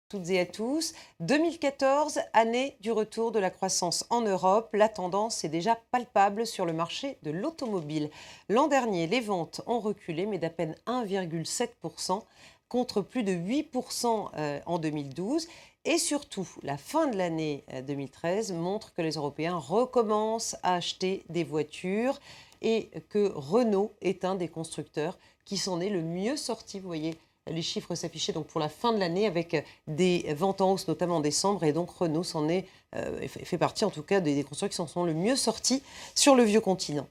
Toutes et à tous. 2014, année du retour de la croissance en Europe. La tendance est déjà palpable sur le marché de l'automobile. L'an dernier, les ventes ont reculé, mais d'à peine 1,7% contre plus de 8% en 2012. Et surtout, la fin de l'année 2013 montre que les Européens recommencent à acheter des voitures et que Renault est un des constructeurs qui s'en est le mieux sorti. Vous voyez les chiffres s'affichaient donc pour la fin de l'année avec des ventes en hausse, notamment en décembre. Et donc Renault fait partie en tout cas des constructeurs qui s'en sont le mieux sortis sur le vieux continent.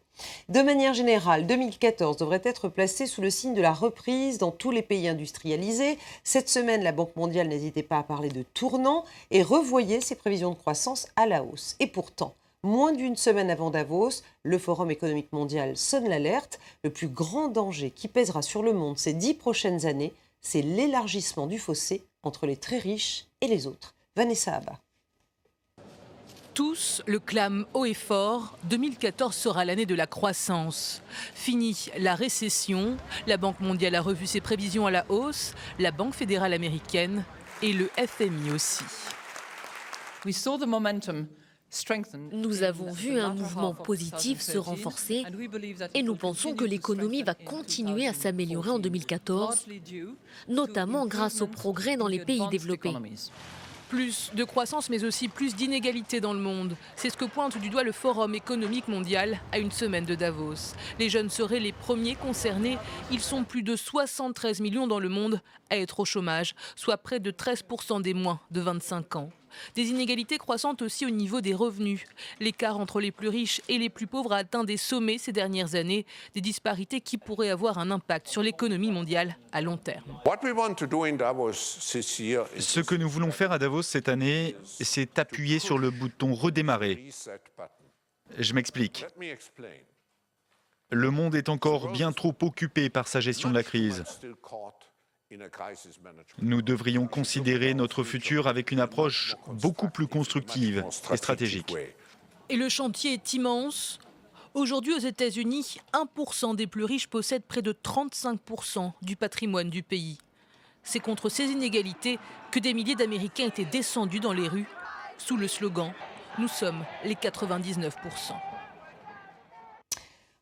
De manière générale, 2014 devrait être placé sous le signe de la reprise dans tous les pays industrialisés. Cette semaine, la Banque mondiale n'hésitait pas à parler de tournant et revoyait ses prévisions de croissance à la hausse. Et pourtant, moins d'une semaine avant Davos, le Forum économique mondial sonne l'alerte. Le plus grand danger qui pèsera sur le monde ces 10 prochaines années, c'est l'élargissement du fossé entre les très riches et les autres. Vanessa Abba. Tous le clament haut et fort, 2014 sera l'année de la croissance. Fini la récession, la Banque mondiale a revu ses prévisions à la hausse, la Banque fédérale américaine et le FMI aussi. Nous avons vu un mouvement positif se renforcer et nous pensons que l'économie va continuer à s'améliorer en 2014, notamment grâce aux progrès dans les pays développés. Plus de croissance, mais aussi plus d'inégalités dans le monde. C'est ce que pointe du doigt le Forum économique mondial à une semaine de Davos. Les jeunes seraient les premiers concernés. Ils sont plus de 73 millions dans le monde à être au chômage, soit près de 13% des moins de 25 ans. Des inégalités croissantes aussi au niveau des revenus. L'écart entre les plus riches et les plus pauvres a atteint des sommets ces dernières années, des disparités qui pourraient avoir un impact sur l'économie mondiale à long terme. Ce que nous voulons faire à Davos cette année, c'est appuyer sur le bouton redémarrer. Je m'explique. Le monde est encore bien trop occupé par sa gestion de la crise. Nous devrions considérer notre futur avec une approche beaucoup plus constructive et stratégique. Et le chantier est immense. Aujourd'hui, aux États-Unis, 1% des plus riches possèdent près de 35% du patrimoine du pays. C'est contre ces inégalités que des milliers d'Américains étaient descendus dans les rues sous le slogan « Nous sommes les 99%».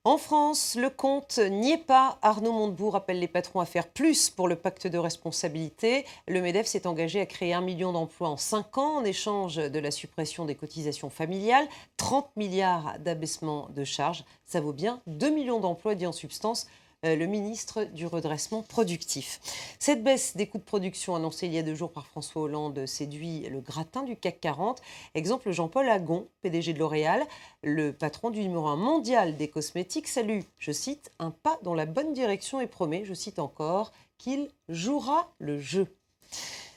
En France, le compte n'y est pas. Arnaud Montebourg appelle les patrons à faire plus pour le pacte de responsabilité. Le MEDEF s'est engagé à créer 1 million d'emplois en 5 ans en échange de la suppression des cotisations familiales. 30 milliards d'abaissement de charges. Ça vaut bien 2 millions d'emplois, dit en substance le ministre du redressement productif. Cette baisse des coûts de production annoncée il y a 2 jours par François Hollande séduit le gratin du CAC 40. Exemple, Jean-Paul Agon, PDG de L'Oréal, le patron du numéro 1 mondial des cosmétiques, salue, je cite, « un pas dans la bonne direction et promet, je cite encore, qu'il jouera le jeu ».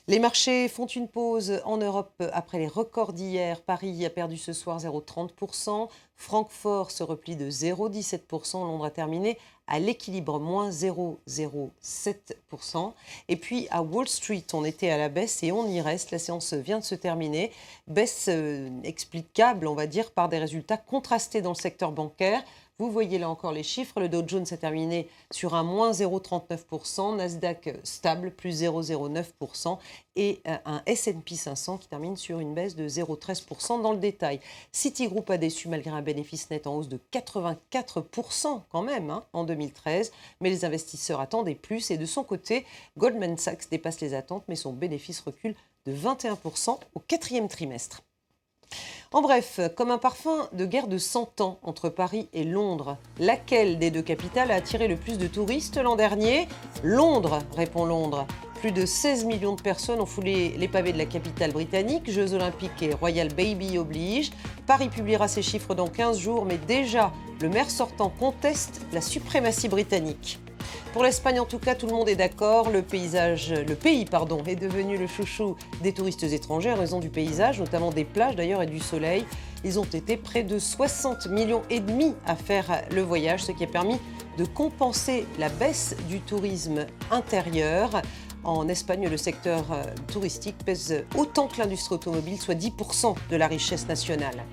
Les marchés font une pause en Europe après les records d'hier. Paris a perdu ce soir 0,30%. Francfort se replie de 0,17%. Londres a terminé à l'équilibre, moins 0,07%. Et puis à Wall Street, on était à la baisse et on y reste. La séance vient de se terminer. Baisse explicable, on va dire, par des résultats contrastés dans le secteur bancaire. Vous voyez là encore les chiffres. Le Dow Jones a terminé sur un moins 0,39%, Nasdaq stable, plus 0,09% et un S&P 500 qui termine sur une baisse de 0,13% dans le détail. Citigroup a déçu malgré un bénéfice net en hausse de 84% quand même en 2013, mais les investisseurs attendaient plus et de son côté, Goldman Sachs dépasse les attentes mais son bénéfice recule de 21% au 4e trimestre. En bref, comme un parfum de guerre de 100 ans entre Paris et Londres, laquelle des deux capitales a attiré le plus de touristes l'an dernier ? Londres, répond Londres. Plus de 16 millions de personnes ont foulé les pavés de la capitale britannique. Jeux olympiques et Royal Baby obligent. Paris publiera ses chiffres dans 15 jours, mais déjà, le maire sortant conteste la suprématie britannique. Pour l'Espagne, en tout cas, tout le monde est d'accord. Le pays, est devenu le chouchou des touristes étrangers en raison du paysage, notamment des plages d'ailleurs et du soleil. Ils ont été près de 60 millions et demi à faire le voyage, ce qui a permis de compenser la baisse du tourisme intérieur. En Espagne, le secteur touristique pèse autant que l'industrie automobile, soit 10% de la richesse nationale.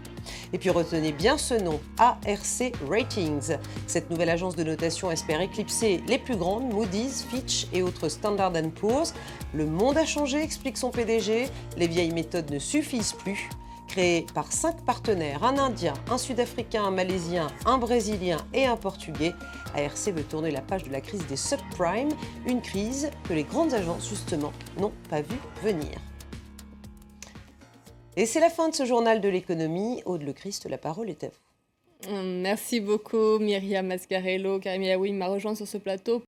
Et puis retenez bien ce nom, ARC Ratings. Cette nouvelle agence de notation espère éclipser les plus grandes, Moody's, Fitch et autres Standard & Poor's. Le monde a changé, explique son PDG. Les vieilles méthodes ne suffisent plus. Créé par 5 partenaires, un Indien, un Sud-Africain, un Malaisien, un Brésilien et un Portugais, ARC veut tourner la page de la crise des subprimes, une crise que les grandes agences, justement, n'ont pas vu venir. Et c'est la fin de ce journal de l'économie. Aude Le Christ, la parole est à vous. Merci beaucoup Myriam Mascarello. Karim Yaoui m'a rejoint sur ce plateau